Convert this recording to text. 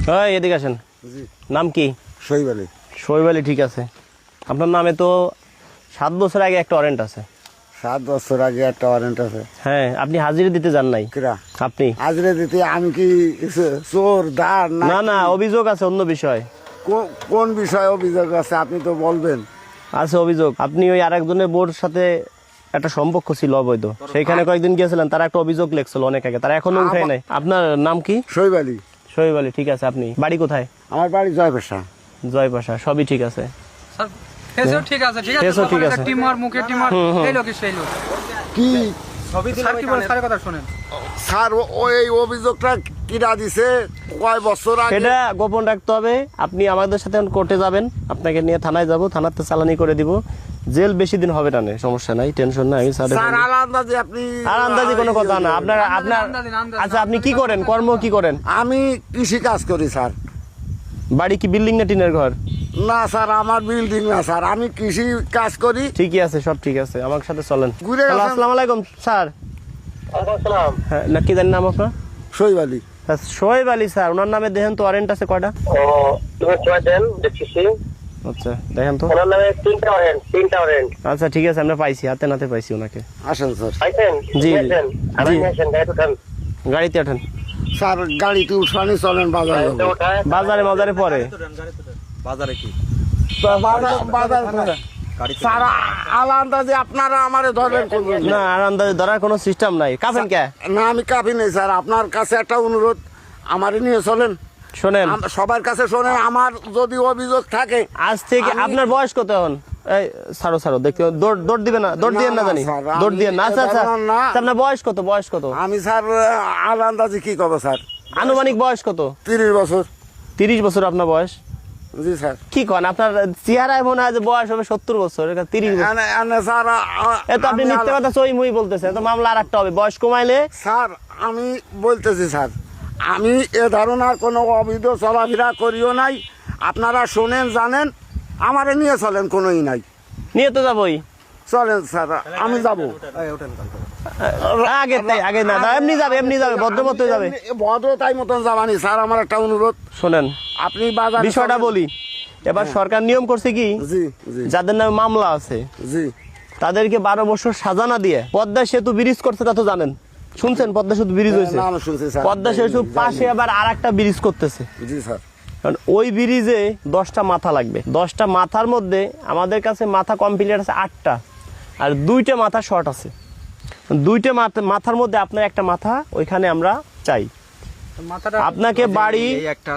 হ্যাঁ, এদিকে আসেন। জি। নাম কি? শহীদ আলী। শোয়েব আলী, ঠিক আছে। আপনার নামে তো 7 বছর আগে একটা ওয়ারেন্ট আছে। 7 বছর আগে একটা ওয়ারেন্ট আছে। হ্যাঁ, আপনি হাজিরা দিতে যান নাই। কিরা আপনি আজরে দিতে আমি কি চোর দাঁড় না না, অভিযোগ আছে অন্য বিষয় কোন বিষয়ে অভিযোগ আছে আপনি তো বলবেন। আছে অভিযোগ। আপনি ওই আরেকজনের বোর সাথে একটা সম্পর্ক ছিল অবৈধ, সেইখানে কয়েকদিন গিয়েছিলেন, তারা একটা অভিযোগ লেখছিল অনেক আগে, তারা এখনো উঠায় নাই। আপনার নাম কি? শহীদ আলী। শোয়েব আলী, ঠিক আছে। আপনি বাড়ি কোথায়? আমার বাড়ি জয়পাশা। জয়পাশা, সবই ঠিক আছে। এসো ঠিক আছে, ঠিক আছে। এসো ঠিক আছে। টিমার মুখে টিমার এই লোক সেই লোক। কি স্যার কি বলে স্যারের কথা শুনেন। স্যার ওই অভিযোগটা কিরা দিছে কয় বছর আগে? এটা গোপন রাখতে হবে। আপনি আমাদের সাথে কোর্টে যাবেন, আপনাকে নিয়ে থানায় যাব, থানাতে চালানি করে দিব। জেল বেশি দিন হবে না, সমস্যা নাই, টেনশন নাই। স্যার আলান্দাজি আপনি আন্দাজি কোনো কথা না। আপনার আচ্ছা, আপনি কি করেন, কর্ম কি করেন? আমি কৃষি কাজ করি স্যার। বাড়ি কি বিল্ডিং না টিনের ঘর? না স্যার, আমার বিল্ডিং না স্যার, আমি কৃষি কাজ করি। ঠিকই আছে, সব ঠিক আছে, আমার সাথে চলেন। ঘুরে হ্যালো, আসেন। আসসালামু আলাইকুম স্যার। হ্যাঁ, না কি জানি নাম আপনার? শহীদ আলী। শোয়েব আলী স্যার, ওনার নামে দেখেন তো ওয়ারেন্ট আছে কয়টা? আচ্ছা, দেখেন তো। আচ্ছা ঠিক আছে, আমরা পাইছি, হাতে নাতে পাইছি ওনাকে। আসেন স্যার। জি জি, গাড়িতে ওঠেন। স্যার গাড়িতে উঠানি চলেন বাজারে যাবো। বাজারে মাজারে পরে বাজারে কি বাজার স্যার আলান্দাজি আপনারা আমারে ধরবেন করবেন না, আর আন্দাজে ধরার কোনো সিস্টেম নাই। কাফেন কে? না, আমি কাফি নেই স্যার, আপনার কাছে একটা অনুরোধ, আমারে নিয়ে চলেন। শোনেন, সবার কাছে শোনেন, আমার যদি অভিযোগ থাকে। আজ থেকে আপনার বয়স কত এখন? এই ছাড়ো ছাড়ো, দেখতে দৌড় দিবে না, দৌড় দিয়ে না জানি, স্যার, দৌড় দিয়ে না। আচ্ছা আচ্ছা, না। আপনার বয়স কত? বয়স কত? আমি স্যার আলান্দাজি কি করবো স্যার? আনুমানিক বয়স কত? 30 বছর। 30 বছর আপনার বয়স? জি স্যার। কি কন, আপনার চেহারায় মনে হয় যে বয়স হবে 70 বছর, 30 বছর। স্যার এত আপনি মিথ্যে কথা সই মুই বলতেছেন, তো মামলা আর একটা হবে বয়স কমাইলে। স্যার আমি বলতেছি স্যার, আমি এ ধরনের কোনো অবৈধ চলাফেরা করিও নাই। আপনারা শোনেন জানেন, আমারে নিয়ে চলেন, কোনোই নাই। নিয়ে তো যাবোই। চলেন স্যার, আমি যাবো। আগে না, এমনি যাবে ভদ্রমতো যাবে। ভদ্রতাই মতন যাবানি স্যার, আমার একটা অনুরোধ শোনেন, আপনি বাজার বিষয়টা বলি। এবার সরকার নিয়ম করছে কি, জি জি যাদের নামে মামলা আছে জি তাদেরকে 12 বছর সাজা না দিয়ে পদ্মা সেতু ব্রিজ করছে, তা তো জানেন, শুনছেন? পদ্মা সেতু ব্রিজ হয়েছে, নাম শুনছি স্যার। পদ্মা সেতু পাশে আবার আর একটা ব্রিজ করতেছে। জি স্যার। কারণ ওই ব্রিজে 10টা মাথা লাগবে। 10টা মাথার মধ্যে আমাদের কাছে মাথা কমপ্লিট আছে 8টা, আর 2টা মাথা শর্ট আছে। 2টা মাথার মধ্যে আপনার একটা মাথা ওইখানে আমরা চাই। মাথাটা আপনাকে বাড়ি এই একটা